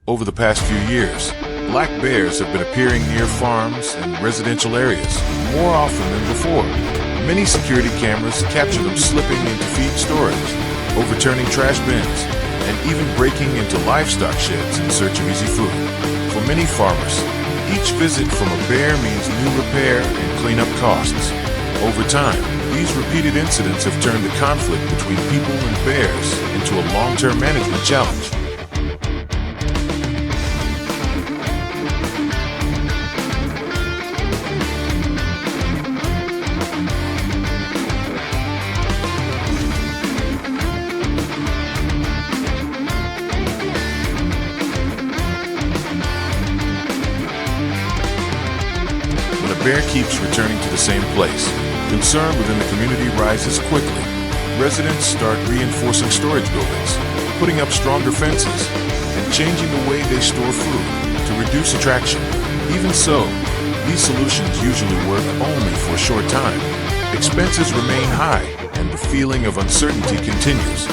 Over the past few years, black bears have been appearing near farms and residential areas more often than before. Many security cameras capture them slipping into feed storage, overturning trash bins, and even breaking into livestock sheds in search of easy food. For many farmers, each visit from a bear means new repair and cleanup costs. Over time, these repeated incidents have turned the conflict between people and bears into a long-term management challenge. Bear keeps returning to the same place. Concern within the community rises quickly. Residents start reinforcing storage buildings, putting up stronger fences, and changing the way they store food to reduce attraction. Even so, these solutions usually work only for a short time. Expenses remain high, and the feeling of uncertainty continues.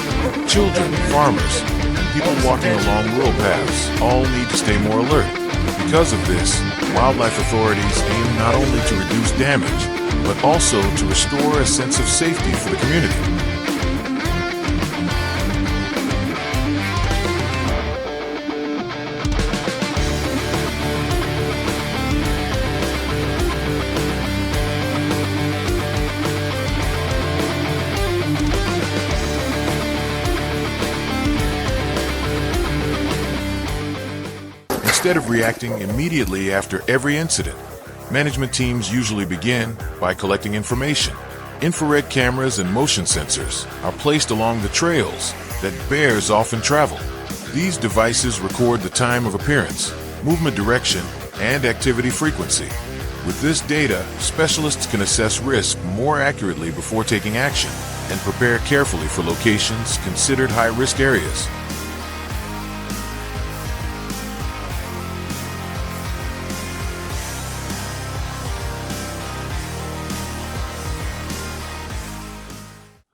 Children, farmers, and people walking along rural paths all need to stay more alert. Because of this, wildlife authorities aim not only to reduce damage, but also to restore a sense of safety for the community. Instead of reacting immediately after every incident, management teams usually begin by collecting information. Infrared cameras and motion sensors are placed along the trails that bears often travel. These devices record the time of appearance, movement direction, and activity frequency. With this data, specialists can assess risk more accurately before taking action and prepare carefully for locations considered high-risk areas.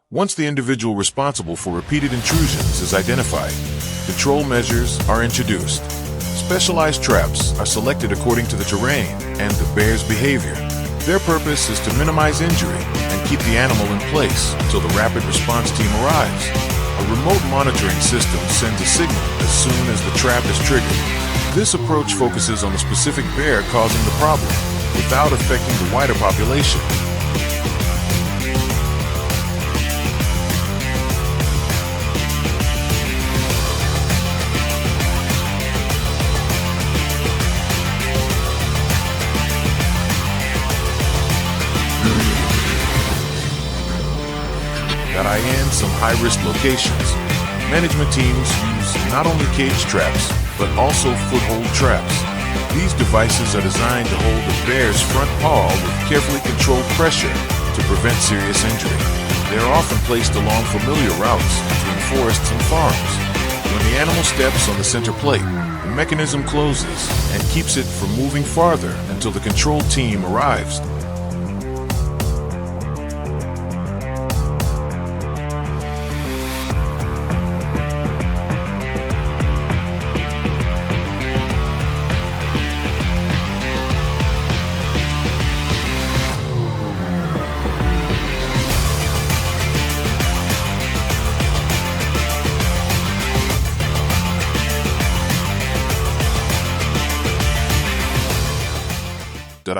Once the individual responsible for repeated intrusions is identified, control measures are introduced. Specialized traps are selected according to the terrain and the bear's behavior. Their purpose is to minimize injury and keep the animal in place until the rapid response team arrives. A remote monitoring system sends a signal as soon as the trap is triggered. This approach focuses on the specific bear causing the problem without affecting the wider population. In some high-risk locations, management teams use not only cage traps, but also foothold traps. These devices are designed to hold the bear's front paw with carefully controlled pressure to prevent serious injury. They are often placed along familiar routes between forests and farms. When the animal steps on the center plate, the mechanism closes and keeps it from moving farther until the control team arrives.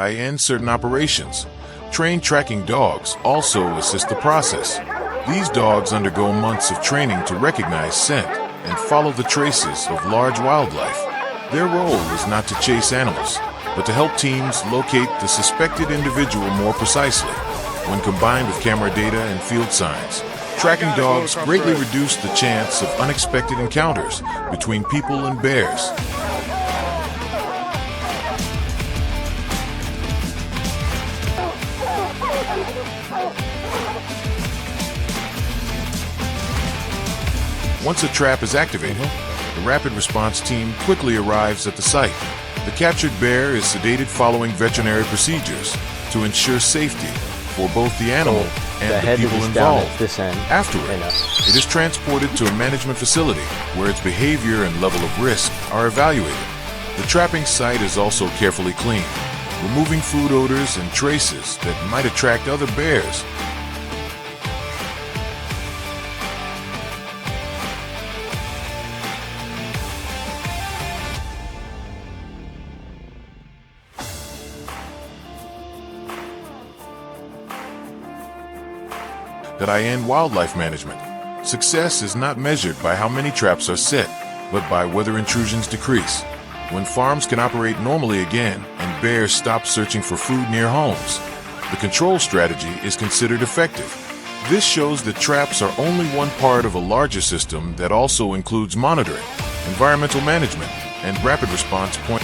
In certain operations. Trained tracking dogs also assist the process. These dogs undergo months of training to recognize scent and follow the traces of large wildlife. Their role is not to chase animals, but to help teams locate the suspected individual more precisely. When combined with camera data and field signs, tracking dogs greatly reduce the chance of unexpected encounters between people and bears. Once a trap is activated, the rapid response team quickly arrives at the site. The captured bear is sedated following veterinary procedures to ensure safety for both the animal and the people involved. Afterward, it is transported to a management facility where its behavior and level of risk are evaluated. The trapping site is also carefully cleaned, removing food odors and traces that might attract other bears. Wildlife management. Success is not measured by how many traps are set, but by whether intrusions decrease. When farms can operate normally again and bears stop searching for food near homes, the control strategy is considered effective. This shows that traps are only one part of a larger system that also includes monitoring, environmental management, and rapid response point.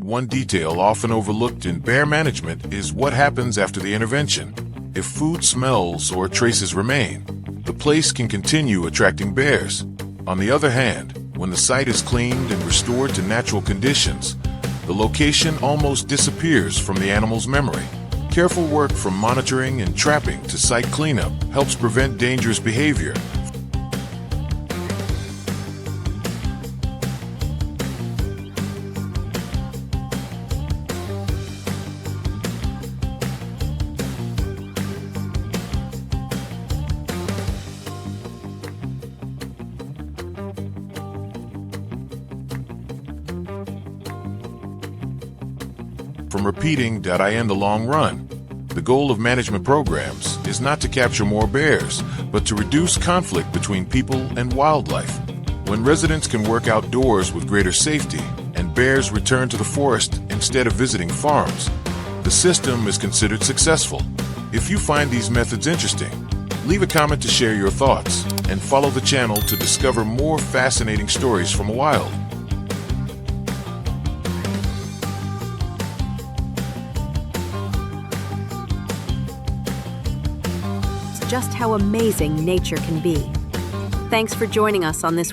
One detail often overlooked in bear management is what happens after the intervention. If food smells or traces remain, the place can continue attracting bears. On the other hand, when the site is cleaned and restored to natural conditions, the location almost disappears from the animal's memory. Careful work from monitoring and trapping to site cleanup helps prevent dangerous behavior. From repeating in the long run. The goal of management programs is not to capture more bears, but to reduce conflict between people and wildlife. When residents can work outdoors with greater safety and bears return to the forest instead of visiting farms, the system is considered successful. If you find these methods interesting, leave a comment to share your thoughts and follow the channel to discover more fascinating stories from the wild. Just how amazing nature can be. Thanks for joining us on this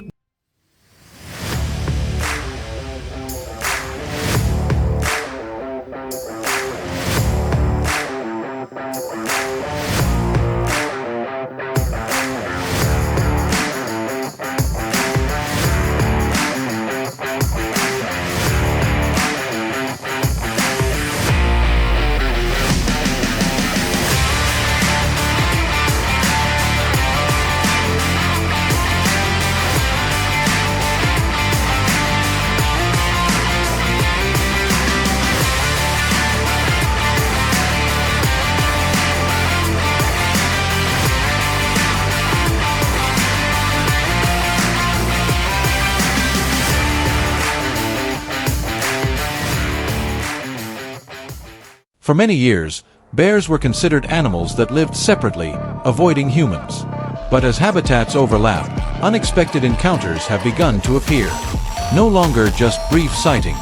For many years, bears were considered animals that lived separately, avoiding humans. But as habitats overlap, unexpected encounters have begun to appear. No longer just brief sightings.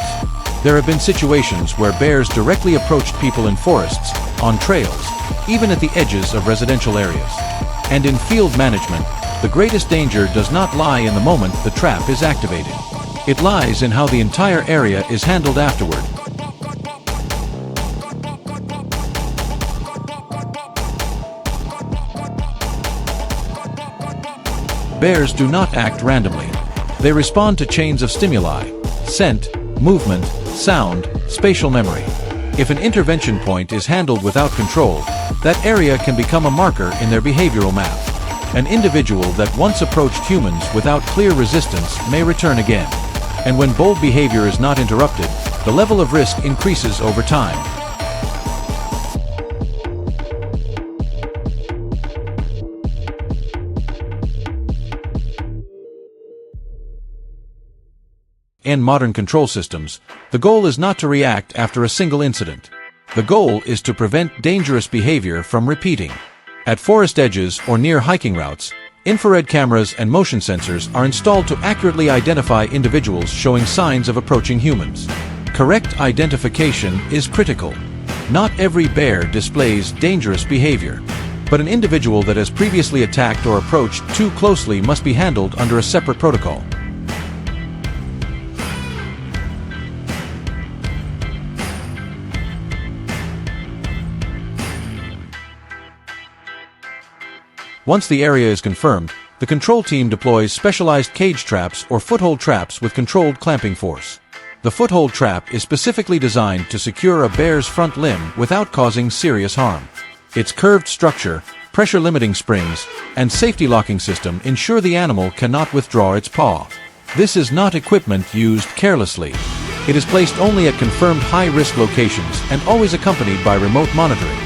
There have been situations where bears directly approached people in forests, on trails, even at the edges of residential areas. And in field management, the greatest danger does not lie in the moment the trap is activated. It lies in how the entire area is handled afterward. Bears do not act randomly. They respond to chains of stimuli: scent, movement, sound, spatial memory. If an intervention point is handled without control, that area can become a marker in their behavioral map. An individual that once approached humans without clear resistance may return again. And when bold behavior is not interrupted, the level of risk increases over time. and modern control systems, the goal is not to react after a single incident. The goal is to prevent dangerous behavior from repeating. At forest edges or near hiking routes, infrared cameras and motion sensors are installed to accurately identify individuals showing signs of approaching humans. Correct identification is critical. Not every bear displays dangerous behavior, but an individual that has previously attacked or approached too closely must be handled under a separate protocol. Once the area is confirmed, the control team deploys specialized cage traps or foothold traps with controlled clamping force. The foothold trap is specifically designed to secure a bear's front limb without causing serious harm. Its curved structure, pressure-limiting springs, and safety locking system ensure the animal cannot withdraw its paw. This is not equipment used carelessly. It is placed only at confirmed high-risk locations and always accompanied by remote monitoring.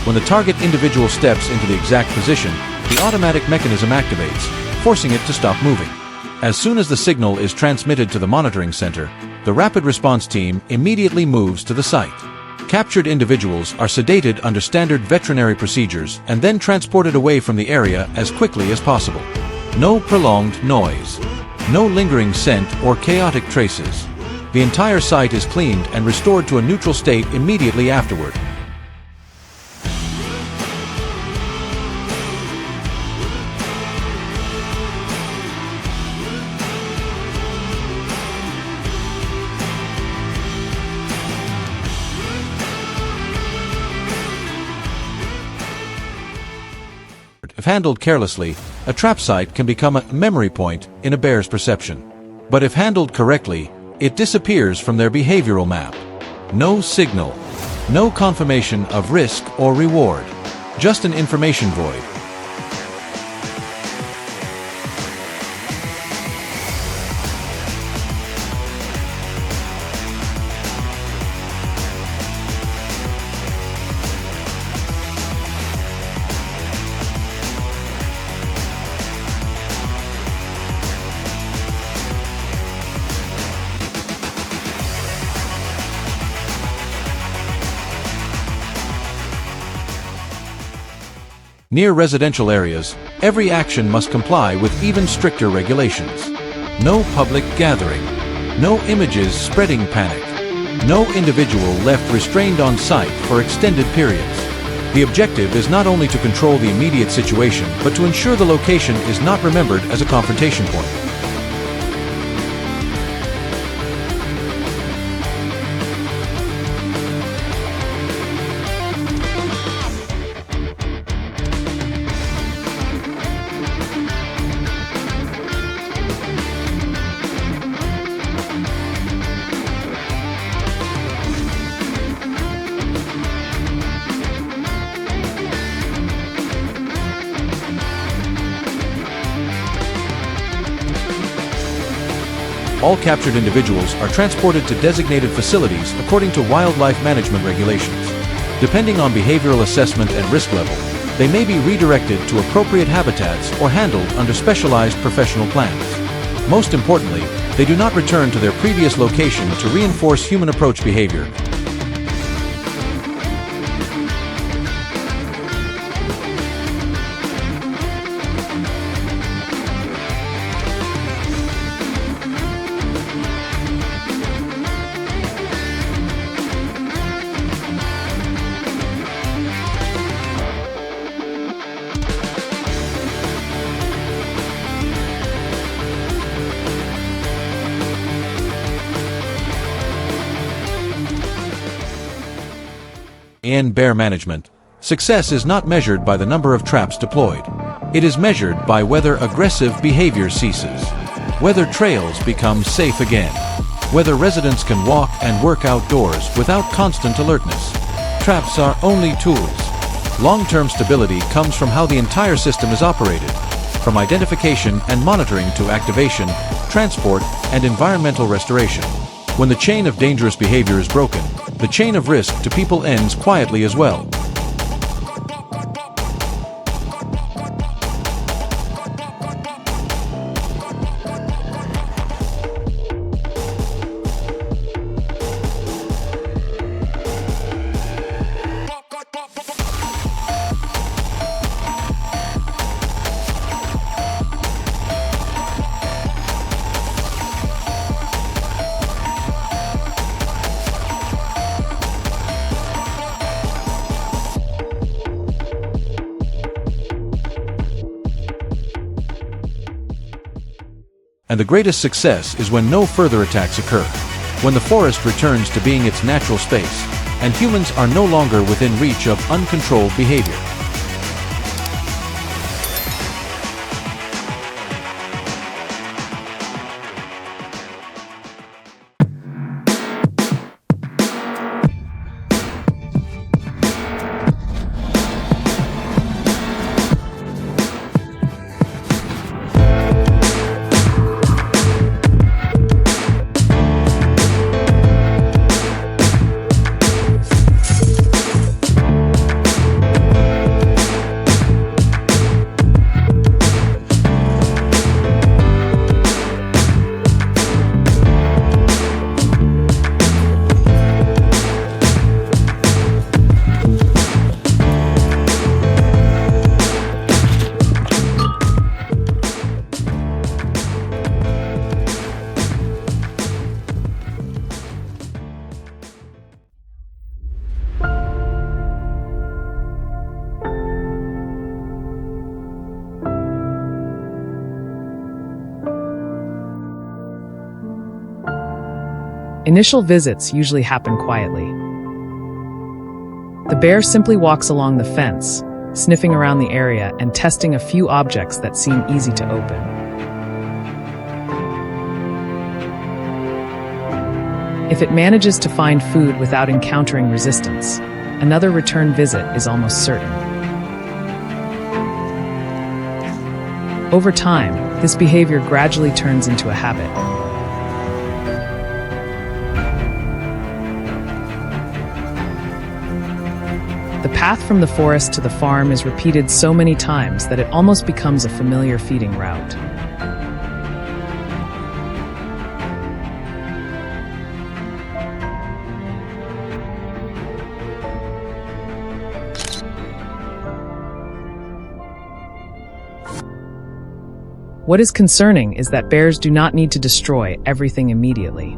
When the target individual steps into the exact position, the automatic mechanism activates, forcing it to stop moving. As soon as the signal is transmitted to the monitoring center, the rapid response team immediately moves to the site. Captured individuals are sedated under standard veterinary procedures and then transported away from the area as quickly as possible. No prolonged noise. No lingering scent or chaotic traces. The entire site is cleaned and restored to a neutral state immediately afterward. If handled carelessly, a trap site can become a memory point in a bear's perception. But if handled correctly, it disappears from their behavioral map. No signal, no confirmation of risk or reward, just an information void. Near residential areas, every action must comply with even stricter regulations. No public gathering. No images spreading panic. No individual left restrained on site for extended periods. The objective is not only to control the immediate situation, but to ensure the location is not remembered as a confrontation point. All captured individuals are transported to designated facilities according to wildlife management regulations. Depending on behavioral assessment and risk level, they may be redirected to appropriate habitats or handled under specialized professional plans. Most importantly, they do not return to their previous location to reinforce human approach behavior. In bear management, success is not measured by the number of traps deployed. It is measured by whether aggressive behavior ceases, whether trails become safe again, whether residents can walk and work outdoors without constant alertness. Traps are only tools. Long-term stability comes from how the entire system is operated, from identification and monitoring to activation, transport, and environmental restoration. When the chain of dangerous behavior is broken, the chain of risk to people ends quietly as well. And the greatest success is when no further attacks occur. When the forest returns to being its natural space, and humans are no longer within reach of uncontrolled behavior. Initial visits usually happen quietly. The bear simply walks along the fence, sniffing around the area and testing a few objects that seem easy to open. If it manages to find food without encountering resistance, another return visit is almost certain. Over time, this behavior gradually turns into a habit. The path from the forest to the farm is repeated so many times that it almost becomes a familiar feeding route. What is concerning is that bears do not need to destroy everything immediately.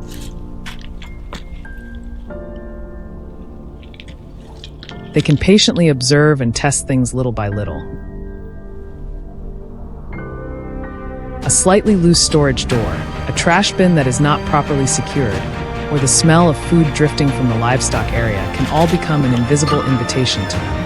They can patiently observe and test things little by little. A slightly loose storage door, a trash bin that is not properly secured, or the smell of food drifting from the livestock area can all become an invisible invitation to them.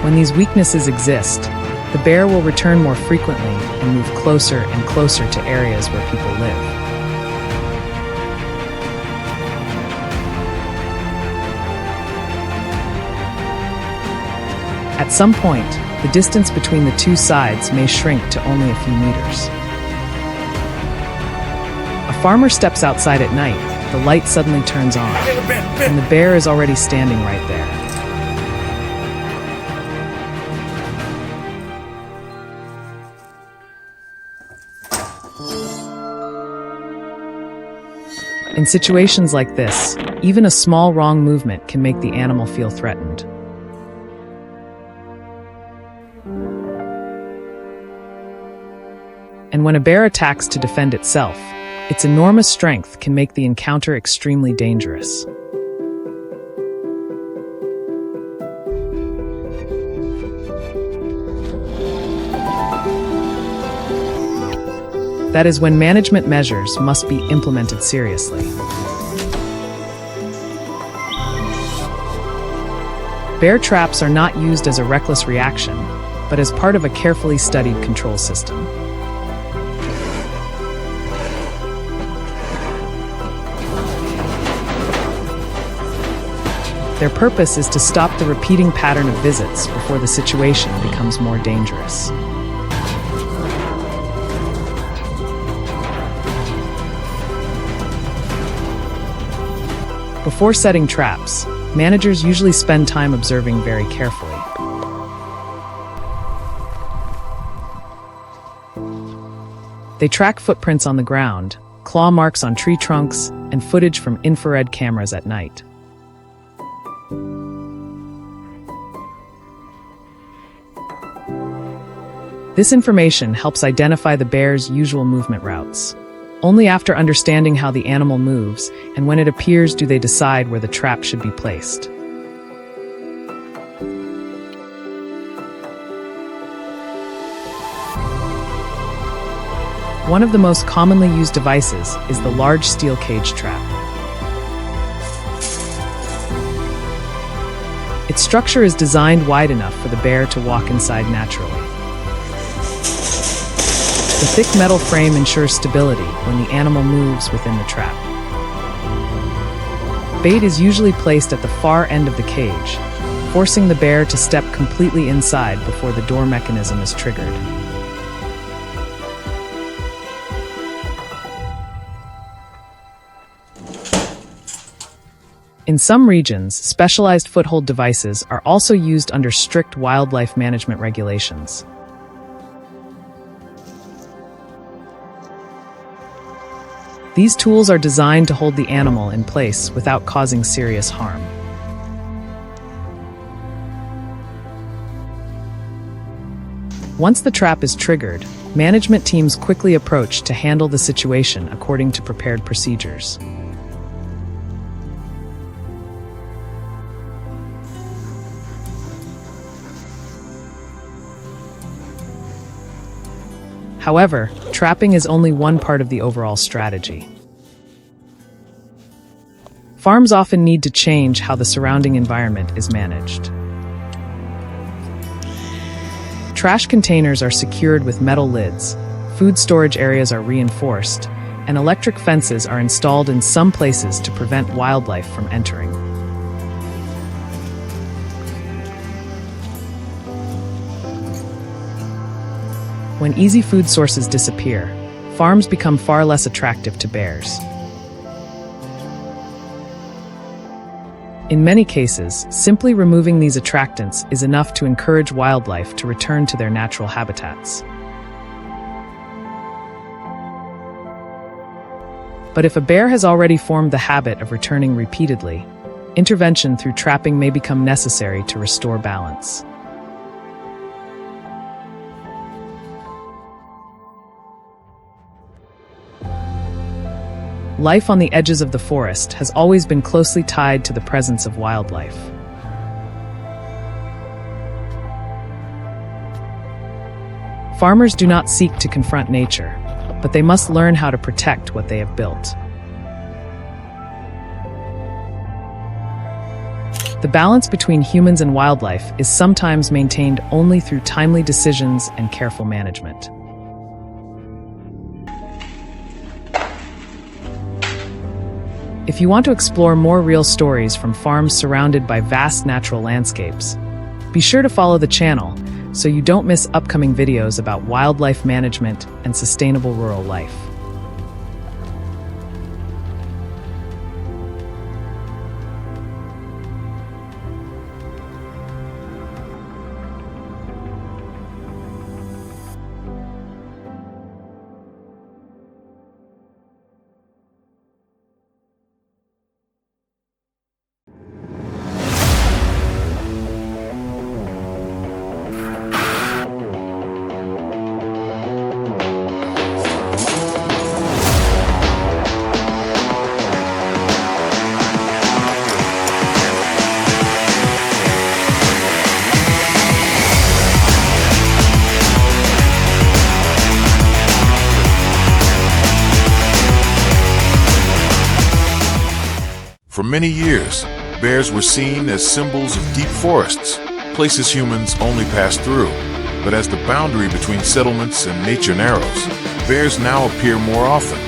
When these weaknesses exist, the bear will return more frequently and move closer and closer to areas where people live. At some point, the distance between the two sides may shrink to only a few meters. A farmer steps outside at night, the light suddenly turns on, and the bear is already standing right there. In situations like this, even a small wrong movement can make the animal feel threatened. And when a bear attacks to defend itself, its enormous strength can make the encounter extremely dangerous. That is when management measures must be implemented seriously. Bear traps are not used as a reckless reaction, but as part of a carefully studied control system. Their purpose is to stop the repeating pattern of visits before the situation becomes more dangerous. Before setting traps, managers usually spend time observing very carefully. They track footprints on the ground, claw marks on tree trunks, and footage from infrared cameras at night. This information helps identify the bear's usual movement routes. Only after understanding how the animal moves and when it appears do they decide where the trap should be placed. One of the most commonly used devices is the large steel cage trap. Its structure is designed wide enough for the bear to walk inside naturally. The thick metal frame ensures stability when the animal moves within the trap. Bait is usually placed at the far end of the cage, forcing the bear to step completely inside before the door mechanism is triggered. In some regions, specialized foothold devices are also used under strict wildlife management regulations. These tools are designed to hold the animal in place without causing serious harm. Once the trap is triggered, management teams quickly approach to handle the situation according to prepared procedures. However, trapping is only one part of the overall strategy. Farms often need to change how the surrounding environment is managed. Trash containers are secured with metal lids, food storage areas are reinforced, and electric fences are installed in some places to prevent wildlife from entering. When easy food sources disappear, farms become far less attractive to bears. In many cases, simply removing these attractants is enough to encourage wildlife to return to their natural habitats. But if a bear has already formed the habit of returning repeatedly, intervention through trapping may become necessary to restore balance. Life on the edges of the forest has always been closely tied to the presence of wildlife. Farmers do not seek to confront nature, but they must learn how to protect what they have built. The balance between humans and wildlife is sometimes maintained only through timely decisions and careful management. If you want to explore more real stories from farms surrounded by vast natural landscapes, be sure to follow the channel so you don't miss upcoming videos about wildlife management and sustainable rural life. For many years, bears were seen as symbols of deep forests, places humans only pass through. But as the boundary between settlements and nature narrows, bears now appear more often.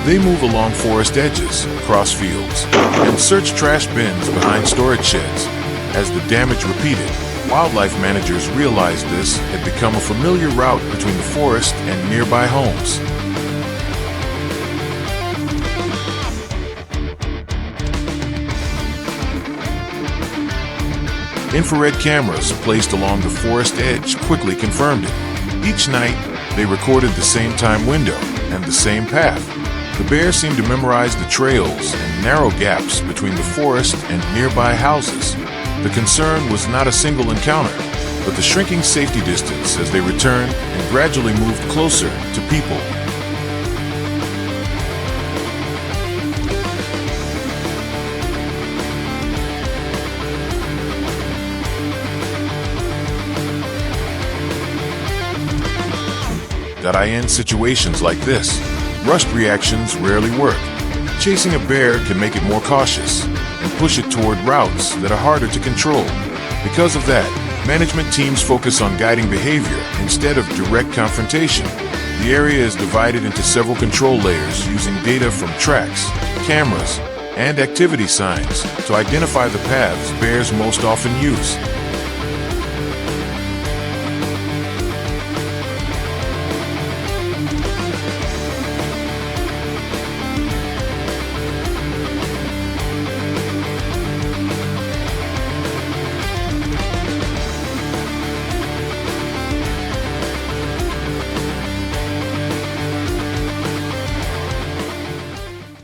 They move along forest edges, across fields, and search trash bins behind storage sheds. As the damage repeated, wildlife managers realized this had become a familiar route between the forest and nearby homes. Infrared cameras placed along the forest edge quickly confirmed it. Each night, they recorded the same time window and the same path. The bear seemed to memorize the trails and narrow gaps between the forest and nearby houses. The concern was not a single encounter, but the shrinking safety distance as they returned and gradually moved closer to people. In situations like this, rushed reactions rarely work. Chasing a bear can make it more cautious and push it toward routes that are harder to control. Because of that, management teams focus on guiding behavior instead of direct confrontation. The area is divided into several control layers using data from tracks, cameras, and activity signs to identify the paths bears most often use.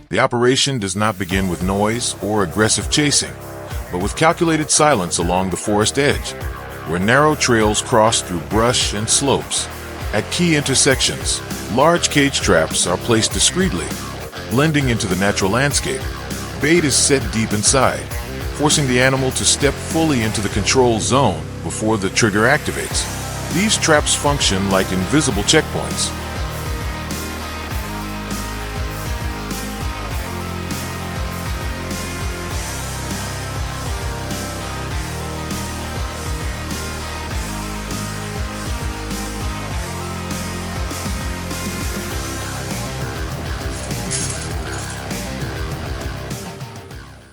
The operation does not begin with noise or aggressive chasing, but with calculated silence along the forest edge, where narrow trails cross through brush and slopes. At key intersections, large cage traps are placed discreetly, blending into the natural landscape. Bait is set deep inside, forcing the animal to step fully into the control zone before the trigger activates. These traps function like invisible checkpoints.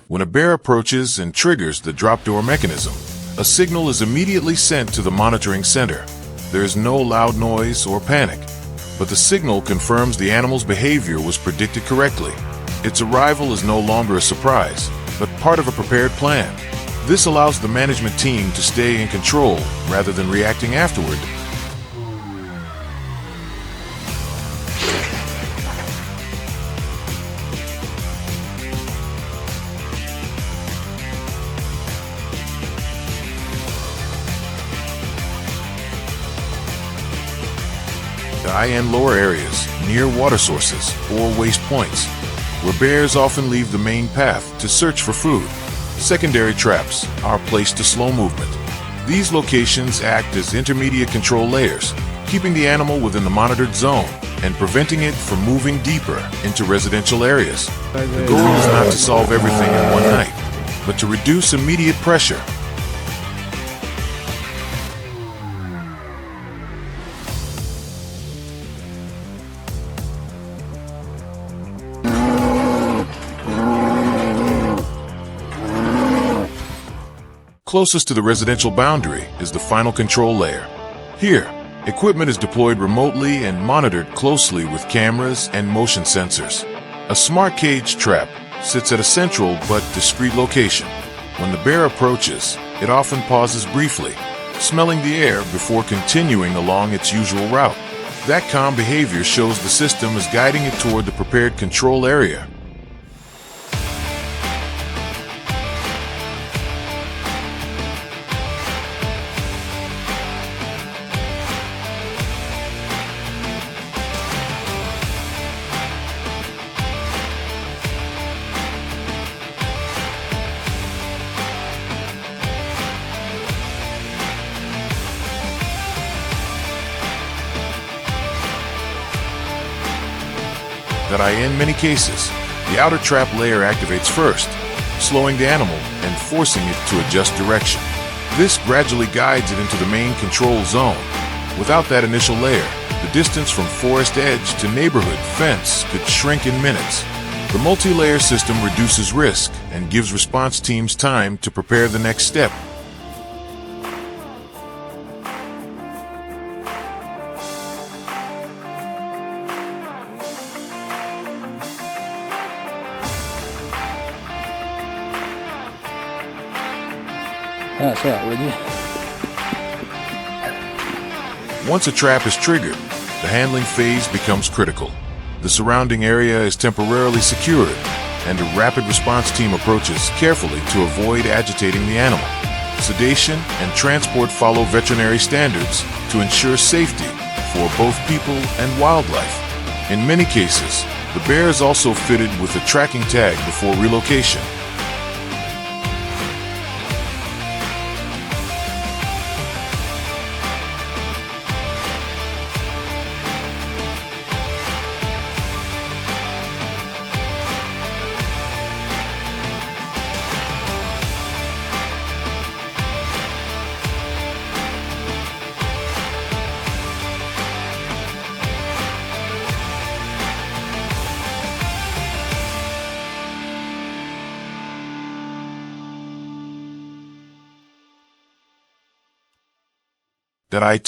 When a bear approaches and triggers the drop door mechanism, a signal is immediately sent to the monitoring center. There is no loud noise or panic, but the signal confirms the animal's behavior was predicted correctly. Its arrival is no longer a surprise, but part of a prepared plan. This allows the management team to stay in control rather than reacting afterward. The high and lower areas, near water sources or waste points, where bears often leave the main path to search for food. Secondary traps are placed to slow movement. These locations act as intermediate control layers, keeping the animal within the monitored zone and preventing it from moving deeper into residential areas. The goal is not to solve everything in one night, but to reduce immediate pressure. Closest to the residential boundary is the final control layer. Here, equipment is deployed remotely and monitored closely with cameras and motion sensors. A smart cage trap sits at a central but discreet location. When the bear approaches, it often pauses briefly, smelling the air before continuing along its usual route. That calm behavior shows the system is guiding it toward the prepared control area. In many cases, the outer trap layer activates first, slowing the animal and forcing it to adjust direction. This gradually guides it into the main control zone. Without that initial layer, The distance from forest edge to neighborhood fence could shrink in minutes. The multi-layer system reduces risk and gives response teams time to prepare the next step. Once a trap is triggered, the handling phase becomes critical. The surrounding area is temporarily secured, and a rapid response team approaches carefully to avoid agitating the animal. Sedation and transport follow veterinary standards to ensure safety for both people and wildlife. In many cases, the bear is also fitted with a tracking tag before relocation.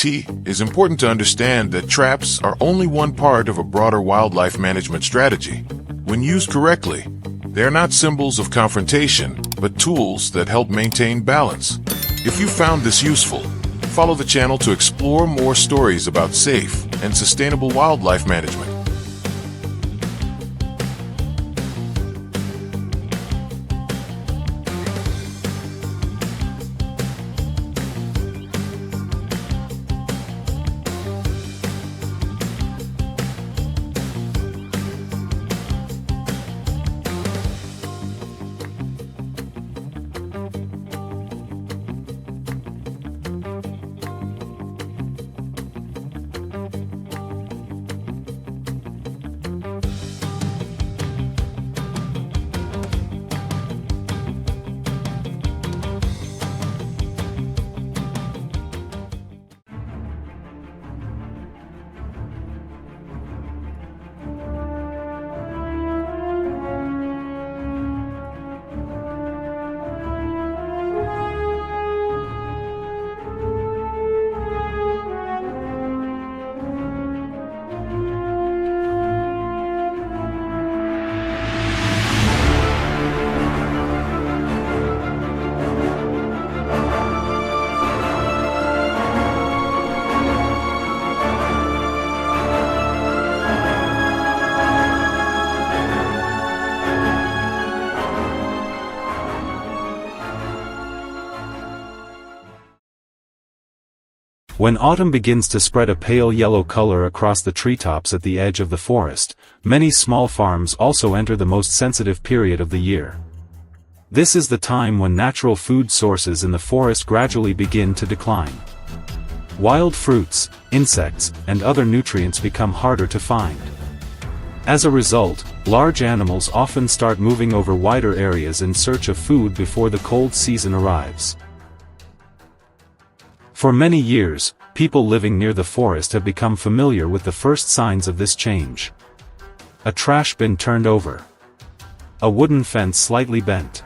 It is important to understand that traps are only one part of a broader wildlife management strategy. When used correctly, they are not symbols of confrontation, but tools that help maintain balance. If you found this useful, follow the channel to explore more stories about safe and sustainable wildlife management. When autumn begins to spread a pale yellow color across the treetops at the edge of the forest, many small farms also enter the most sensitive period of the year. This is the time when natural food sources in the forest gradually begin to decline. Wild fruits, insects, and other nutrients become harder to find. As a result, large animals often start moving over wider areas in search of food before the cold season arrives. For many years, people living near the forest have become familiar with the first signs of this change. A trash bin turned over. A wooden fence slightly bent.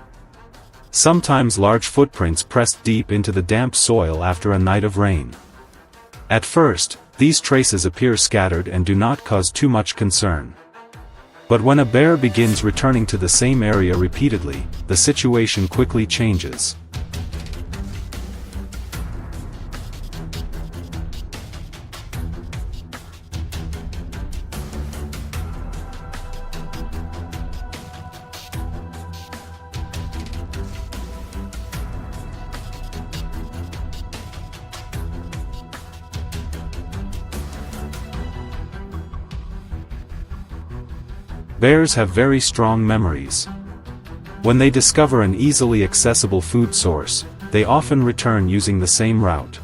Sometimes large footprints pressed deep into the damp soil after a night of rain. At first, these traces appear scattered and do not cause too much concern. But when a bear begins returning to the same area repeatedly, the situation quickly changes. Bears have very strong memories. When they discover an easily accessible food source, they often return using the same route.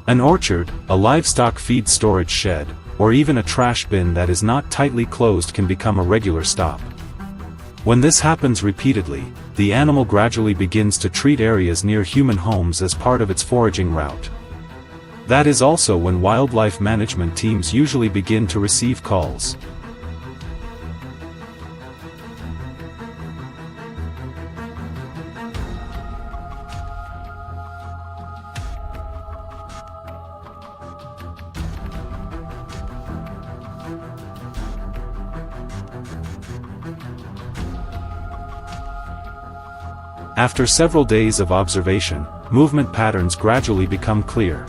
An orchard, a livestock feed storage shed, or even a trash bin that is not tightly closed can become a regular stop. When this happens repeatedly, the animal gradually begins to treat areas near human homes as part of its foraging route. That is also when wildlife management teams usually begin to receive calls. After several days of observation, movement patterns gradually become clear.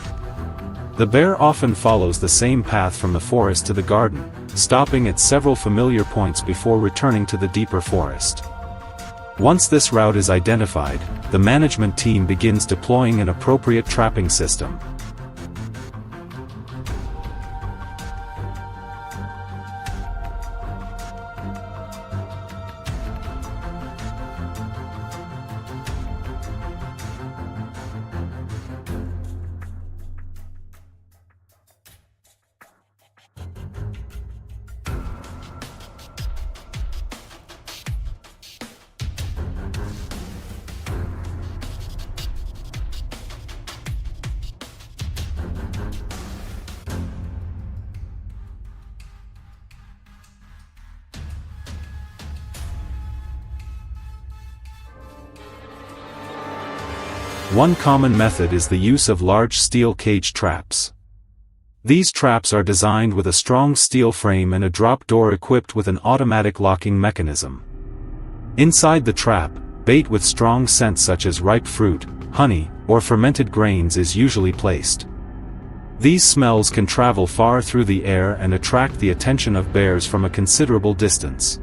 The bear often follows the same path from the forest to the garden, stopping at several familiar points before returning to the deeper forest. Once this route is identified, the management team begins deploying an appropriate trapping system. One common method is the use of large steel cage traps. These traps are designed with a strong steel frame and a drop door equipped with an automatic locking mechanism. Inside the trap, bait with strong scents such as ripe fruit, honey, or fermented grains is usually placed. These smells can travel far through the air and attract the attention of bears from a considerable distance.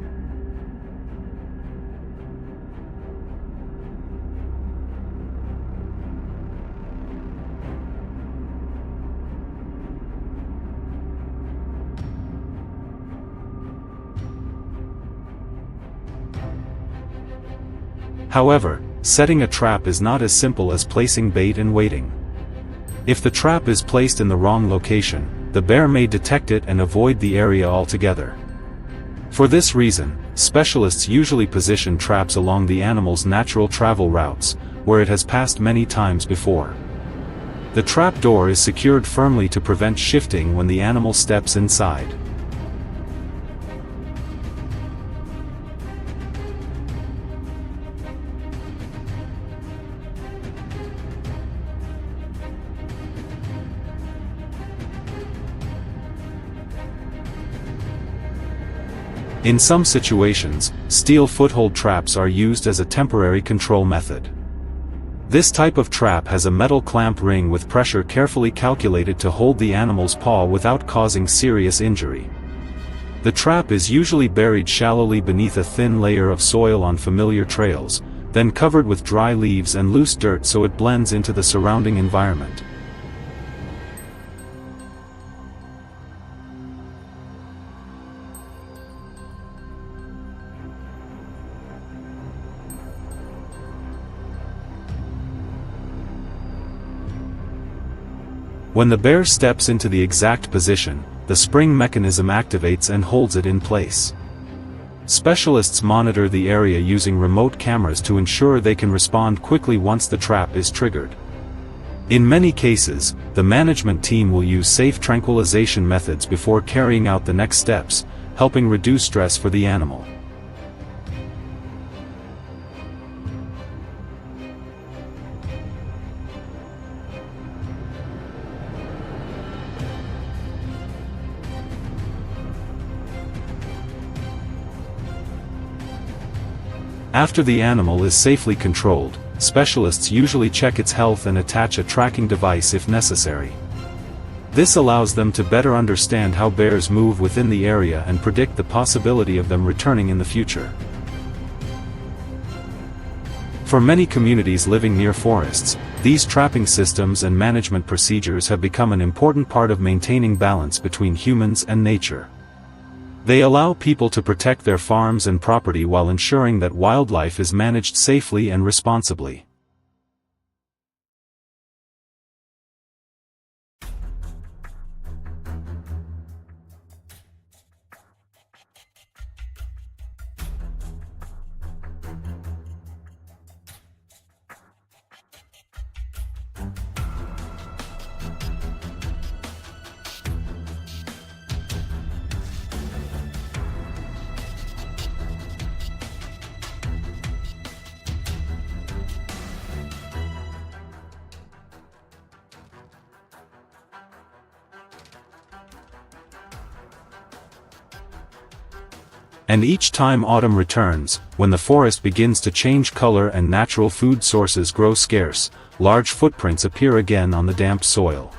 However, setting a trap is not as simple as placing bait and waiting. If the trap is placed in the wrong location, the bear may detect it and avoid the area altogether. For this reason, specialists usually position traps along the animal's natural travel routes, where it has passed many times before. The trap door is secured firmly to prevent shifting when the animal steps inside. In some situations, steel foothold traps are used as a temporary control method. This type of trap has a metal clamp ring with pressure carefully calculated to hold the animal's paw without causing serious injury. The trap is usually buried shallowly beneath a thin layer of soil on familiar trails, then covered with dry leaves and loose dirt so it blends into the surrounding environment. When the bear steps into the exact position, the spring mechanism activates and holds it in place. Specialists monitor the area using remote cameras to ensure they can respond quickly once the trap is triggered. In many cases, the management team will use safe tranquilization methods before carrying out the next steps, helping reduce stress for the animal. After the animal is safely controlled, specialists usually check its health and attach a tracking device if necessary. This allows them to better understand how bears move within the area and predict the possibility of them returning in the future. For many communities living near forests, these trapping systems and management procedures have become an important part of maintaining balance between humans and nature. They allow people to protect their farms and property while ensuring that wildlife is managed safely and responsibly. And each time autumn returns, when the forest begins to change color and natural food sources grow scarce, large footprints appear again on the damp soil.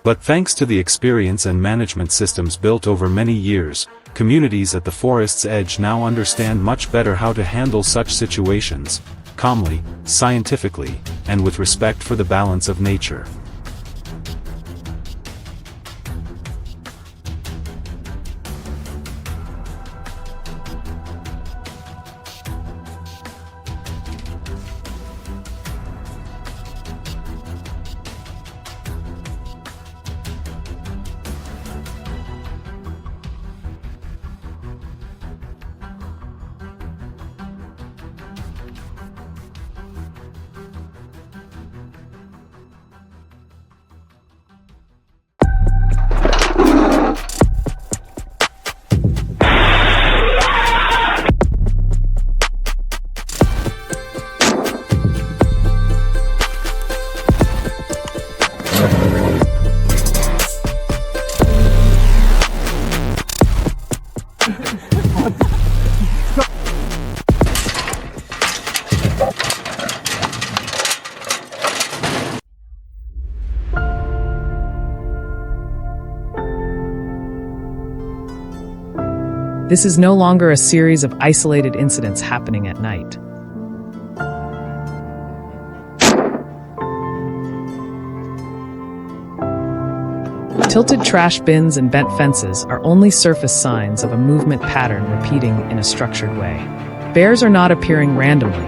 But thanks to the experience and management systems built over many years, communities at the forest's edge now understand much better how to handle such situations, calmly, scientifically, and with respect for the balance of nature. This is no longer a series of isolated incidents happening at night. Tilted trash bins and bent fences are only surface signs of a movement pattern repeating in a structured way. Bears are not appearing randomly.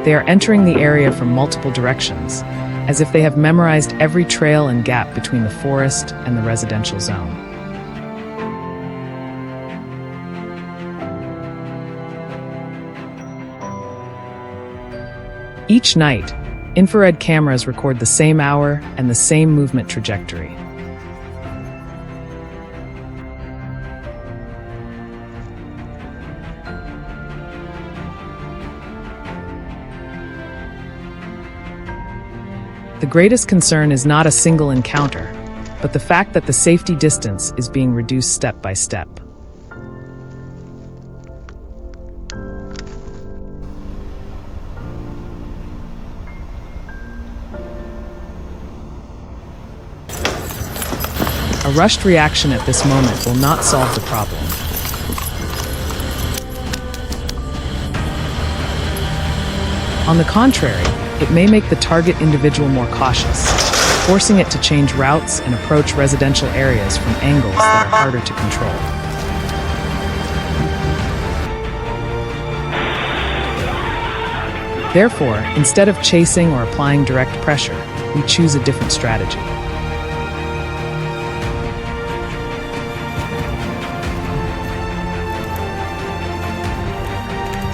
They are entering the area from multiple directions, as if they have memorized every trail and gap between the forest and the residential zone. Each night, infrared cameras record the same hour and the same movement trajectory. The greatest concern is not a single encounter, but the fact that the safety distance is being reduced step by step. A rushed reaction at this moment will not solve the problem. On the contrary, it may make the target individual more cautious, forcing it to change routes and approach residential areas from angles that are harder to control. Therefore, instead of chasing or applying direct pressure, we choose a different strategy.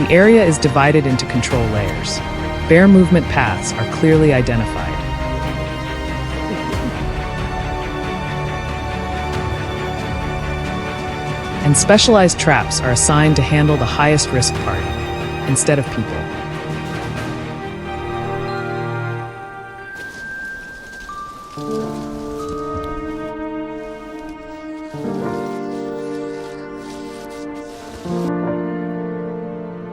The area is divided into control layers. Bear movement paths are clearly identified. And specialized traps are assigned to handle the highest risk part, instead of people.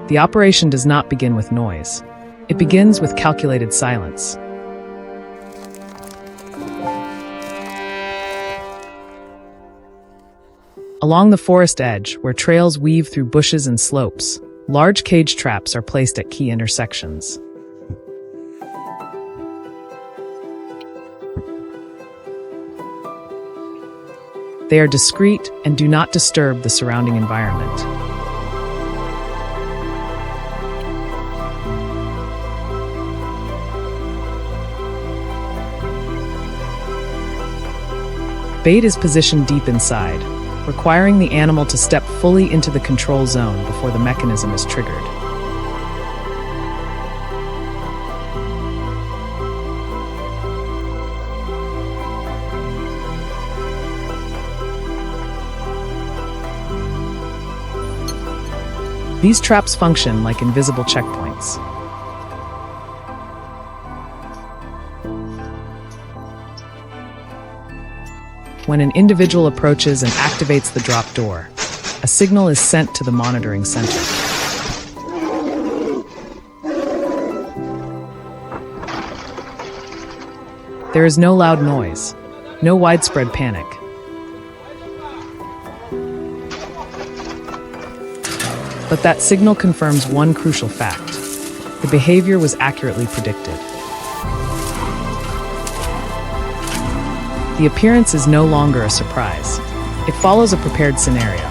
The operation does not begin with noise. It begins with calculated silence. Along the forest edge, where trails weave through bushes and slopes, large cage traps are placed at key intersections. They are discreet and do not disturb the surrounding environment. Bait is positioned deep inside, requiring the animal to step fully into the control zone before the mechanism is triggered. These traps function like invisible checkpoints. When an individual approaches and activates the drop door, a a signal is sent to the monitoring center. There is no loud noise, no widespread panic. But that signal confirms one crucial fact. The behavior was accurately predicted. The appearance is no longer a surprise. It follows a prepared scenario.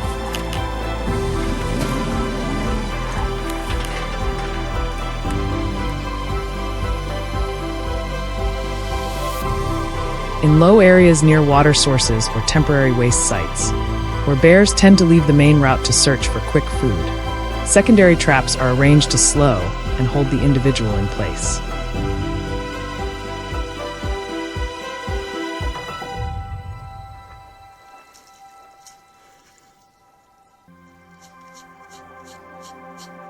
In low areas near water sources or temporary waste sites, where bears tend to leave the main route to search for quick food, secondary traps are arranged to slow and hold the individual in place.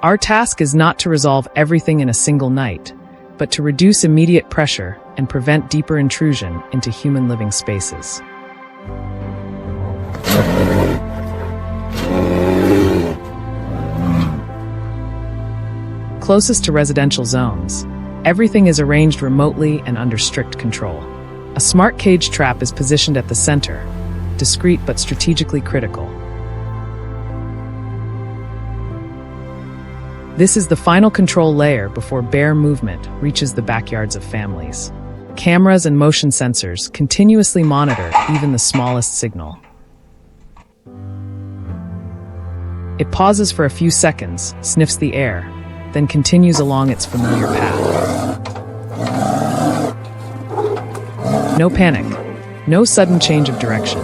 Our task is not to resolve everything in a single night, but to reduce immediate pressure and prevent deeper intrusion into human living spaces. Closest to residential zones, everything is arranged remotely and under strict control. A smart cage trap is positioned at the center, discreet but strategically critical. This is the final control layer before bear movement reaches the backyards of families. Cameras and motion sensors continuously monitor even the smallest signal. It pauses for a few seconds, sniffs the air, then continues along its familiar path. No panic, no sudden change of direction.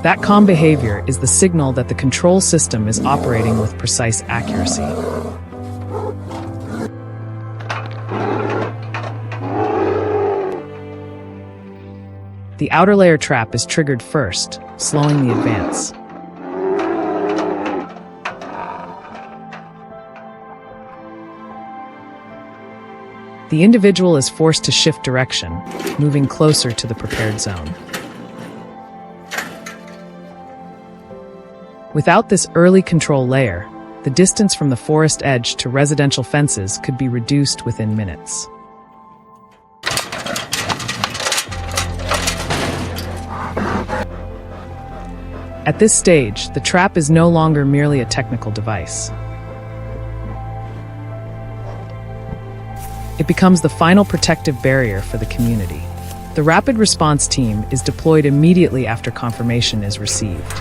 That calm behavior is the signal that the control system is operating with precise accuracy. The outer layer trap is triggered first, slowing the advance. The individual is forced to shift direction, moving closer to the prepared zone. Without this early control layer, the distance from the forest edge to residential fences could be reduced within minutes. At this stage, the trap is no longer merely a technical device. It becomes the final protective barrier for the community. The rapid response team is deployed immediately after confirmation is received.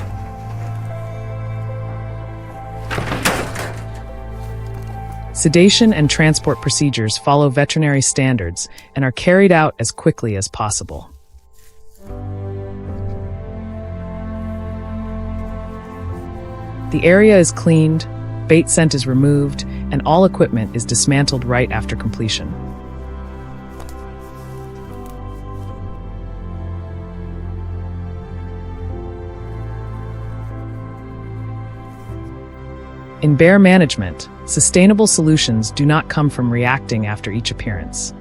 Sedation and transport procedures follow veterinary standards and are carried out as quickly as possible. The area is cleaned, bait scent is removed, and all equipment is dismantled right after completion. In bear management, sustainable solutions do not come from reacting after each appearance.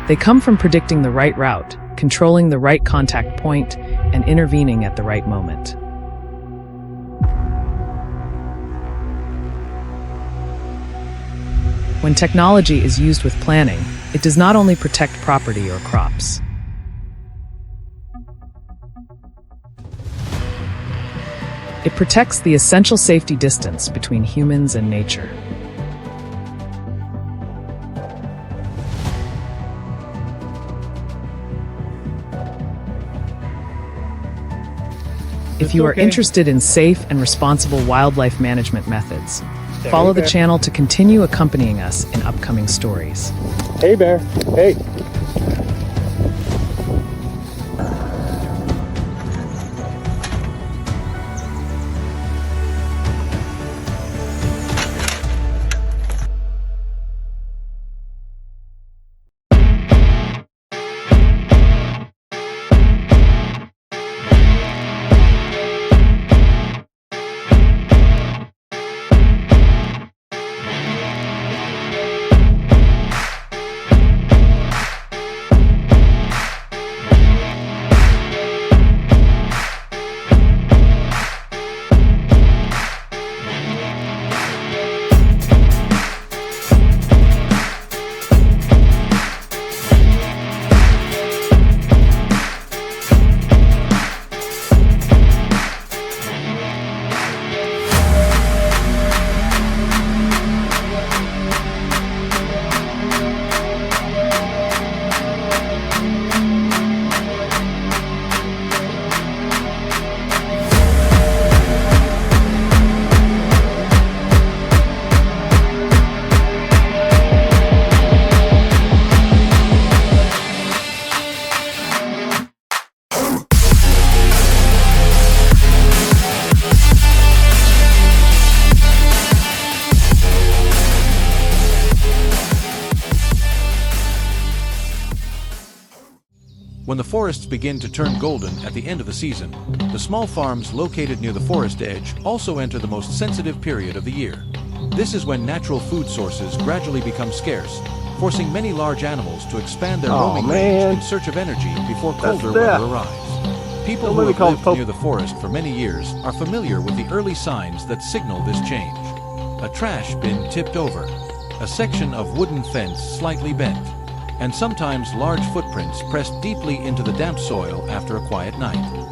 They come from predicting the right route, controlling the right contact point, and intervening at the right moment. When technology is used with planning, it does not only protect property or crops. It protects the essential safety distance between humans and nature. If you are interested in safe and responsible wildlife management methods, follow the channel to continue accompanying us in upcoming stories. Hey, bear. Hey. When the forests begin to turn golden at the end of the season, the small farms located near the forest edge also enter the most sensitive period of the year. This is when natural food sources gradually become scarce, forcing many large animals to expand their roaming range in search of energy before colder weather arrives. People who have lived near the forest for many years are familiar with the early signs that signal this change. A trash bin tipped over, a section of wooden fence slightly bent, and sometimes large footprints pressed deeply into the damp soil after a quiet night.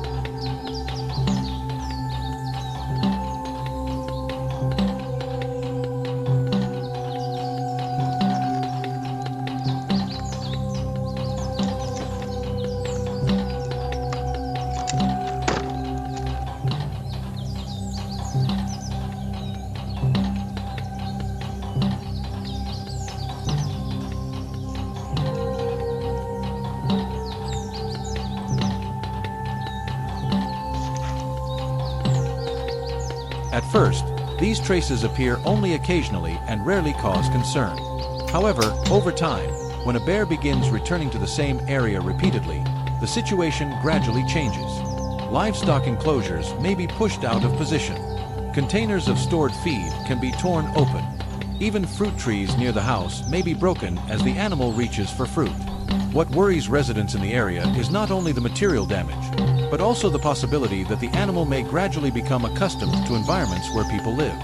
At first, these traces appear only occasionally and rarely cause concern. However, over time, when a bear begins returning to the same area repeatedly, the situation gradually changes. Livestock enclosures may be pushed out of position. Containers of stored feed can be torn open. Even fruit trees near the house may be broken as the animal reaches for fruit. What worries residents in the area is not only the material damage, but also the possibility that the animal may gradually become accustomed to environments where people live.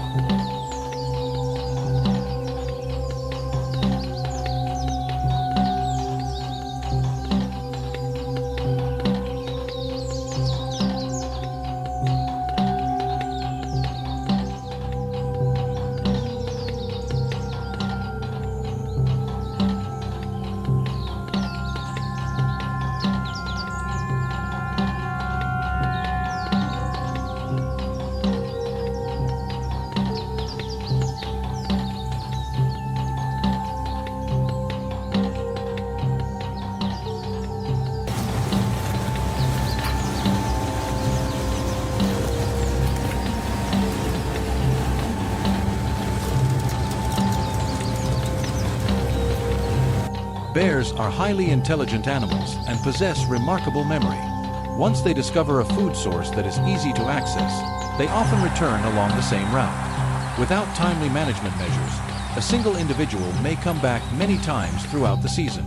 Bears are highly intelligent animals and possess remarkable memory. Once they discover a food source that is easy to access, they often return along the same route. Without timely management measures, a single individual may come back many times throughout the season.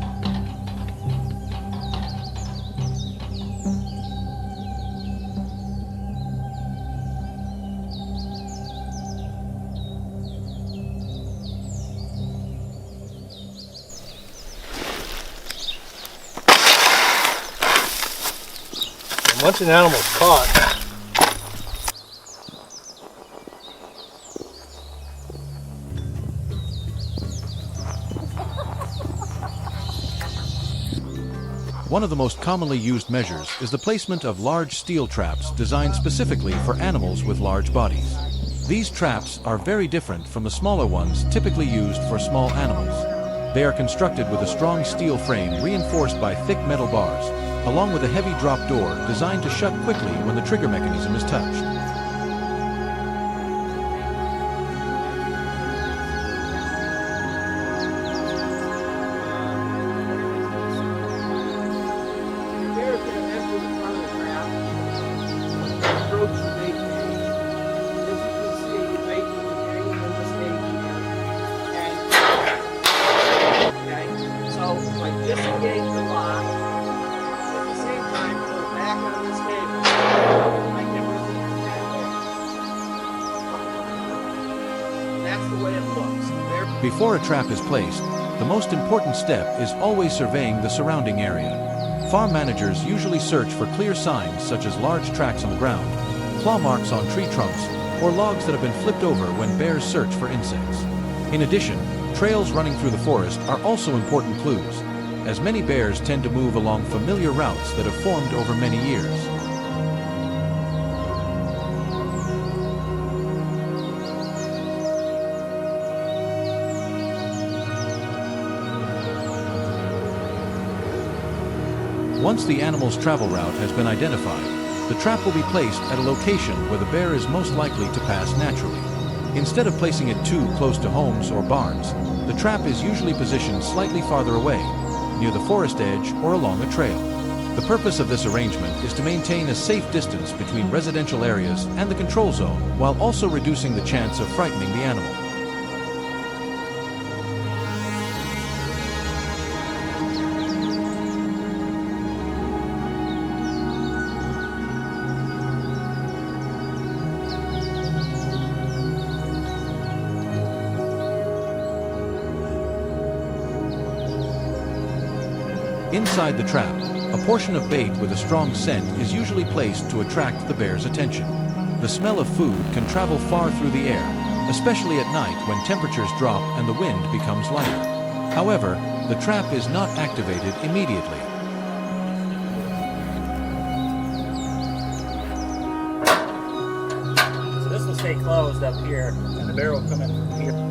Once an animal's caught, one of the most commonly used measures is the placement of large steel traps designed specifically for animals with large bodies. These traps are very different from the smaller ones typically used for small animals. They are constructed with a strong steel frame reinforced by thick metal bars, along with a heavy drop door designed to shut quickly when the trigger mechanism is touched. Before a trap is placed, the most important step is always surveying the surrounding area. Farm managers usually search for clear signs such as large tracks on the ground, claw marks on tree trunks, or logs that have been flipped over when bears search for insects. In addition, trails running through the forest are also important clues, as many bears tend to move along familiar routes that have formed over many years. Once the animal's travel route has been identified, the trap will be placed at a location where the bear is most likely to pass naturally. Instead of placing it too close to homes or barns, the trap is usually positioned slightly farther away, near the forest edge or along a trail. The purpose of this arrangement is to maintain a safe distance between residential areas and the control zone, while also reducing the chance of frightening the animal. Inside the trap, a portion of bait with a strong scent is usually placed to attract the bear's attention. The smell of food can travel far through the air, especially at night when temperatures drop and the wind becomes lighter. However, the trap is not activated immediately. So this will stay closed up here, and the bear will come in from here.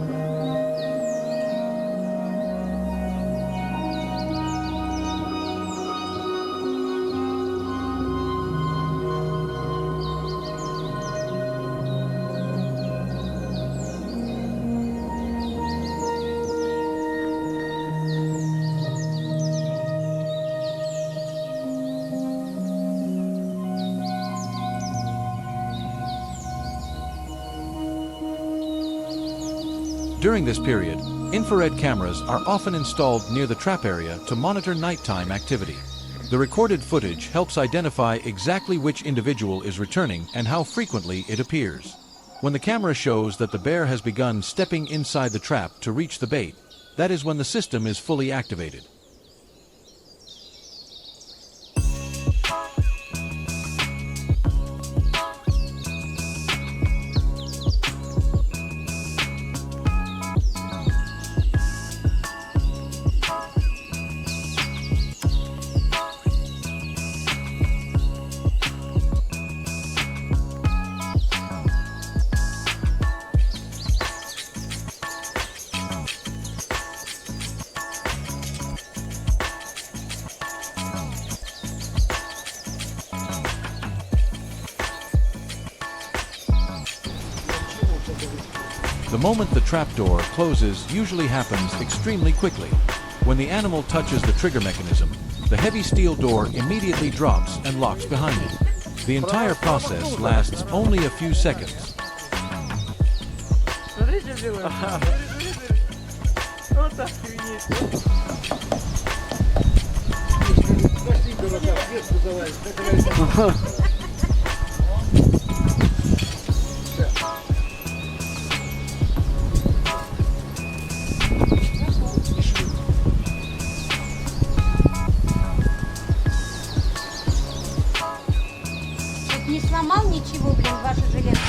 During this period, infrared cameras are often installed near the trap area to monitor nighttime activity. The recorded footage helps identify exactly which individual is returning and how frequently it appears. When the camera shows that the bear has begun stepping inside the trap to reach the bait, that is when the system is fully activated. The moment the trap door closes usually happens extremely quickly. When the animal touches the trigger mechanism, the heavy steel door immediately drops and locks behind it. The entire process lasts only a few seconds. Не сломал ничего, блин, ваша железка.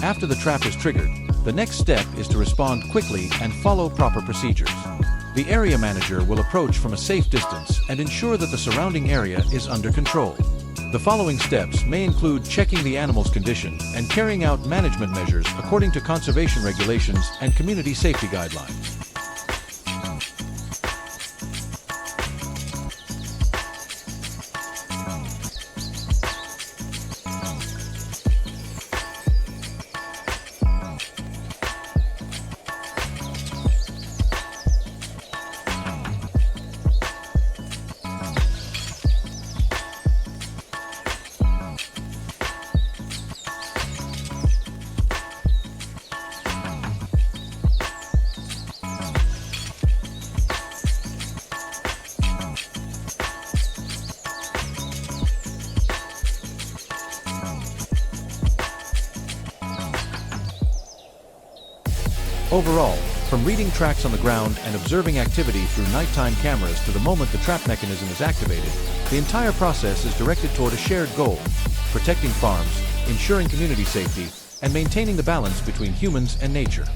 After the trap is triggered, the next step is to respond quickly and follow proper procedures. The area manager will approach from a safe distance and ensure that the surrounding area is under control. The following steps may include checking the animal's condition and carrying out management measures according to conservation regulations and community safety guidelines. Overall, from reading tracks on the ground and observing activity through nighttime cameras to the moment the trap mechanism is activated, the entire process is directed toward a shared goal: protecting farms, ensuring community safety, and maintaining the balance between humans and nature.